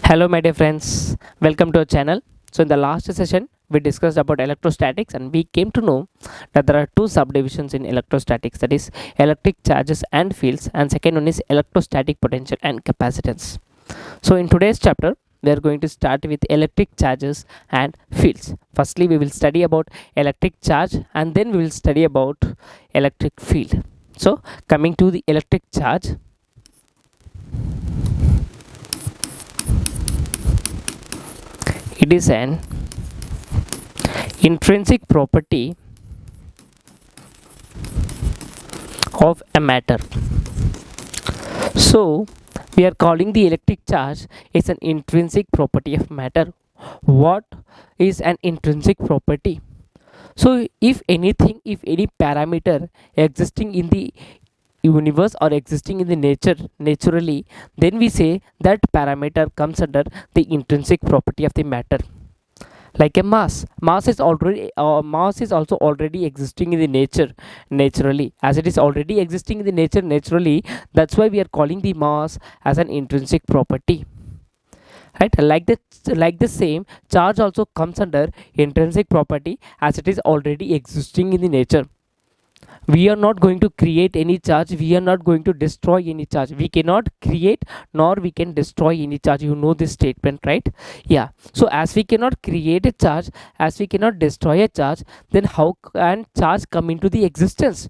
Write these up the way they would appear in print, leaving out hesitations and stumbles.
Hello my dear friends, welcome to our channel. So in the last session we discussed about electrostatics and we came to know that there are two subdivisions in electrostatics, that is electric charges and fields, and second one is electrostatic potential and capacitance. So in today's chapter we are going to start with electric charges and fields. Firstly we will study about electric charge and then we will study about electric field. So coming to the electric charge, it is an intrinsic property of a matter. So we are calling the electric charge is an intrinsic property of matter. What is an intrinsic property? So if anything, if any parameter existing in the universe or existing in the nature naturally, then we say that parameter comes under the intrinsic property of the matter. Like a mass is also already existing in the nature naturally. As it is already existing in the nature naturally, that's why we are calling the mass as an intrinsic property, right? Like the same, charge also comes under intrinsic property as it is already existing in the nature. We are not going to create any charge, we are not going to destroy any charge. We cannot create nor we can destroy any charge. You know this statement, right? Yeah. So as we cannot create a charge, as we cannot destroy a charge, then how can charge come into the existence?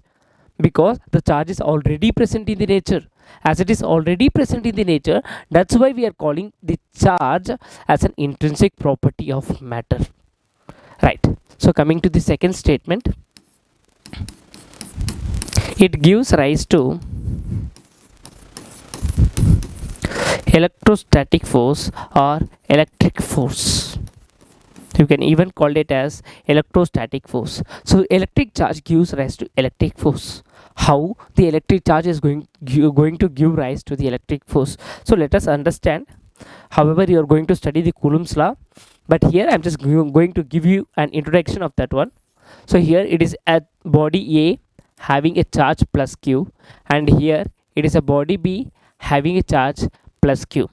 Because the charge is already present in the nature. As it is already present in the nature, that's why we are calling the charge as an intrinsic property of matter, right? So coming to the second statement, it gives rise to electrostatic force or electric force. You can even call it as electrostatic force. So electric charge gives rise to electric force. How the electric charge is going to give rise to the electric force? So let us understand. However, you are going to study the Coulomb's law, but here I'm just going to give you an introduction of that one. So here it is a body A having a charge plus Q, and here it is a body B having a charge plus Q.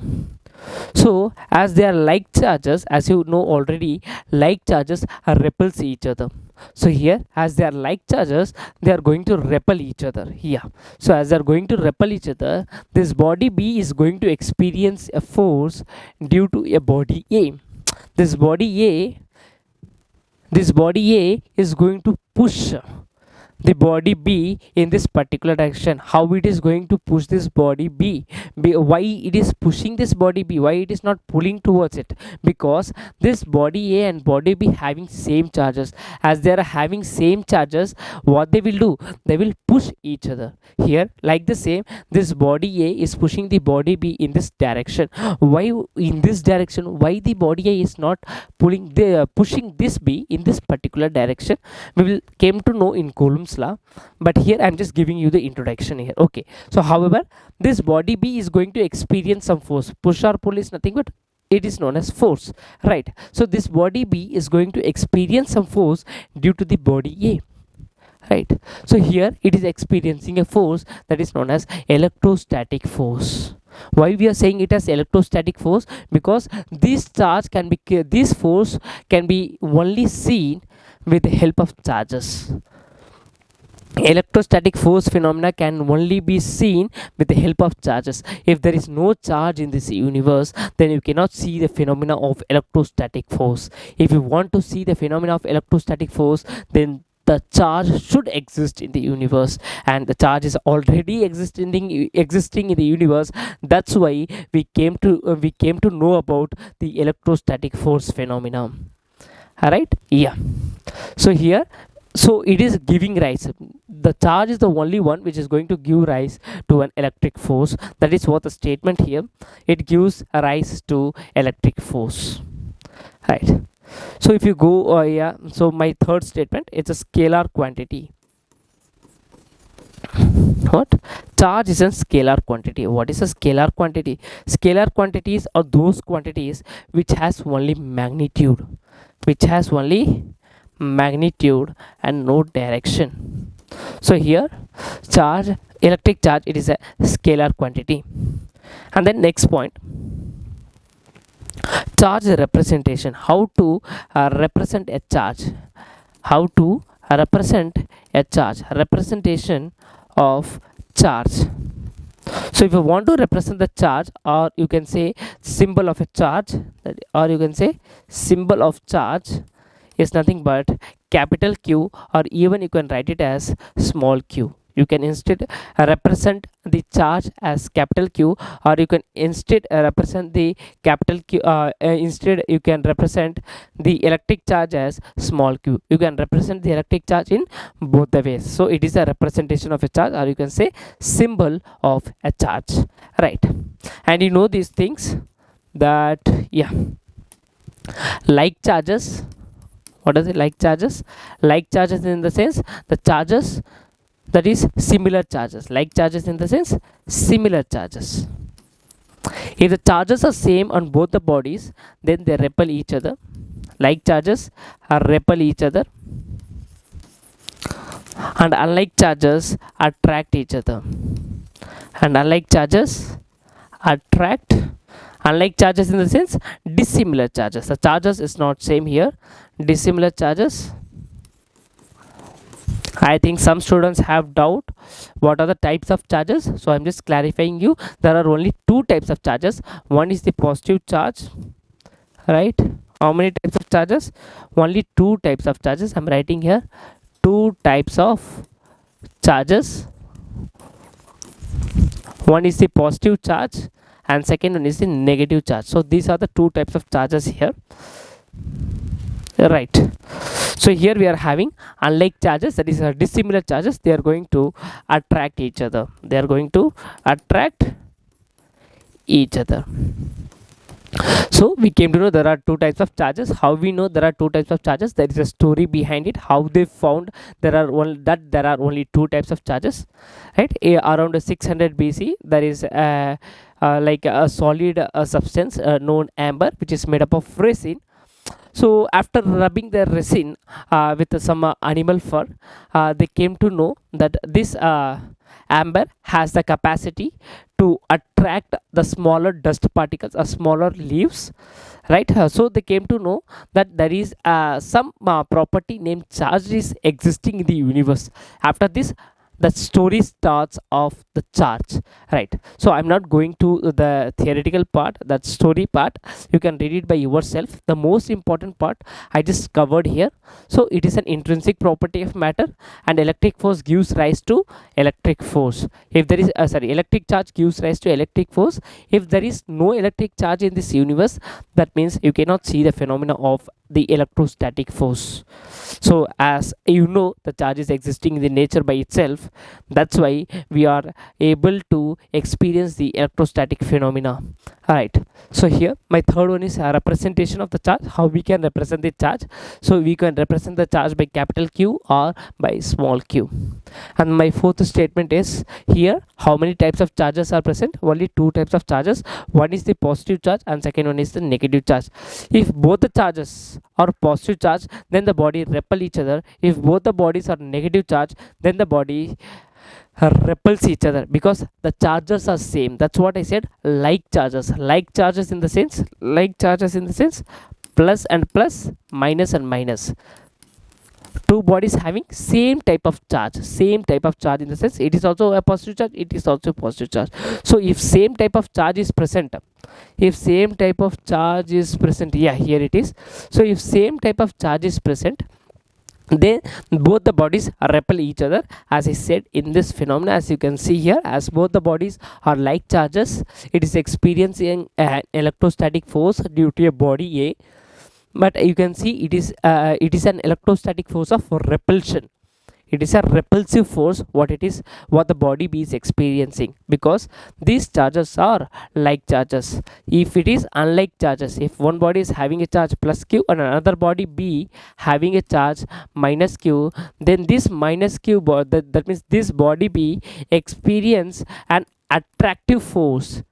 So as they are like charges, as you know already, like charges are repels each other. So here as they are like charges, they are going to repel each other here. So as they are going to repel each other, this body B is going to experience a force due to a body A. This body A is going to push the body B in this particular direction. How it is going to push this body B? Why it is pushing this body B? Why it is not pulling towards it? Because this body A and body B having same charges. As they are having same charges, what they will do? They will push each other. Here, like the same, this body A is pushing the body B in this direction. Why in this direction? Why the body A is not pushing this B in this particular direction? We will came to know in Coulomb's law, but here I'm just giving you the introduction here. Okay, so however, this body B is going to experience some force. Push or pull is nothing but it is known as force, right? So this body B is going to experience some force due to the body A, right? So here it is experiencing a force that is known as electrostatic force. Why we are saying it as electrostatic force? Because this force can be only seen with the help of charges. Electrostatic force phenomena can only be seen with the help of charges. If there is no charge in this universe, then you cannot see the phenomena of electrostatic force. If you want to see the phenomena of electrostatic force, then the charge should exist in the universe, and the charge is already existing in the universe. That's why we came to know about the electrostatic force phenomena. All right, yeah. So here, so it is giving rise, the charge is the only one which is going to give rise to an electric force. That is what the statement here, it gives rise to electric force, right? So if you go so my third statement, it's a scalar quantity. What? Charge is a scalar quantity. What is a scalar quantity? Scalar quantities are those quantities which has only magnitude, and no direction. So here, electric charge, it is a scalar quantity. And then next point, charge representation. How to represent a charge? How to represent a charge? Representation of charge. So if you want to represent the charge, or you can say symbol of a charge, or you can say symbol of charge is nothing but capital Q, or even you can write it as small q. You can instead represent the charge as capital Q, or you can instead represent the capital Q. Instead, you can represent the electric charge as small q. You can represent the electric charge in both the ways. So it is a representation of a charge, or you can say symbol of a charge, right? And you know these things that, yeah, like charges. What is it? Like charges? Like charges in the sense the charges, that is similar charges. Like charges in the sense similar charges. If the charges are same on both the bodies, then they repel each other. Like charges repel each other, and unlike charges attract each other. And unlike charges attract, unlike charges in the sense dissimilar charges. The charges is not same here. Dissimilar charges. I think some students have doubt what are the types of charges, so I'm just clarifying you. There are only two types of charges. One is the positive charge, right? How many types of charges? Only two types of charges. I'm writing here two types of charges. One is the positive charge and second one is the negative charge. So these are the two types of charges here, right? So here we are having unlike charges, that is dissimilar charges. They are going to attract each other. They are going to attract each other. So we came to know there are two types of charges. How we know there are two types of charges? There is a story behind it. How they found there are only two types of charges, right? Around 600 BC, there is like a solid substance known amber, which is made up of resin. So after rubbing the resin with some animal fur, they came to know that this amber has the capacity to attract the smaller dust particles or smaller leaves, right? So they came to know that there is some property named charge is existing in the universe. After this, the story starts of the charge, right? So I'm not going to the theoretical part, that story part. You can read it by yourself. The most important part I just covered here. So it is an intrinsic property of matter, and electric force gives rise to electric force. If there is electric charge gives rise to electric force. If there is no electric charge in this universe, that means you cannot see the phenomena of the electrostatic force. So as you know, the charge is existing in the nature by itself. That's why we are able to experience the electrostatic phenomena. Alright, so here my third one is a representation of the charge. How we can represent the charge? So we can represent the charge by capital Q or by small q. And my fourth statement is here, how many types of charges are present? Only two types of charges. One is the positive charge and second one is the negative charge. If both the charges are positive charge, then the body repel each other. If both the bodies are negative charge, then the body repels each other, because the charges are same. That's what I said, like charges. Like charges in the sense, like charges in the sense plus and plus, minus and minus. Two bodies having same type of charge, same type of charge in the sense it is also a positive charge, it is also a positive charge. So if same type of charge is present, if same type of charge is present, yeah, here it is. So if same type of charge is present, then both the bodies repel each other, as I said in this phenomena. As you can see here, as both the bodies are like charges, it is experiencing an electrostatic force due to a body A. But you can see it is an electrostatic force of repulsion. It is a repulsive force what the body B is experiencing, because these charges are like charges. If it is unlike charges, if one body is having a charge plus q and another body B having a charge minus q, then this minus q that means this body B experience an attractive force.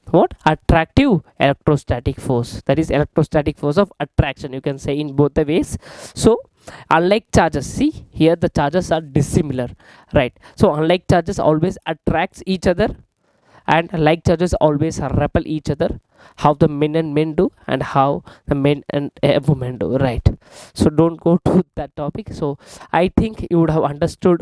What? Attractive electrostatic force. That is electrostatic force of attraction, you can say in both the ways. So unlike charges, see here the charges are dissimilar, right? So unlike charges always attracts each other, and like charges always repel each other. how the men and men do and how the men and women do, right? So don't go to that topic. So I think you would have understood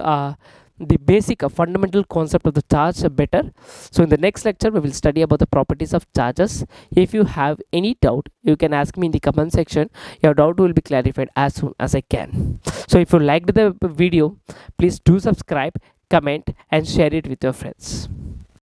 the basic fundamental concept of the charge better. So in the next lecture we will study about the properties of charges. If you have any doubt, you can ask me in the comment section. Your doubt will be clarified as soon as I can. So if you liked the video, please do subscribe, comment and share it with your friends.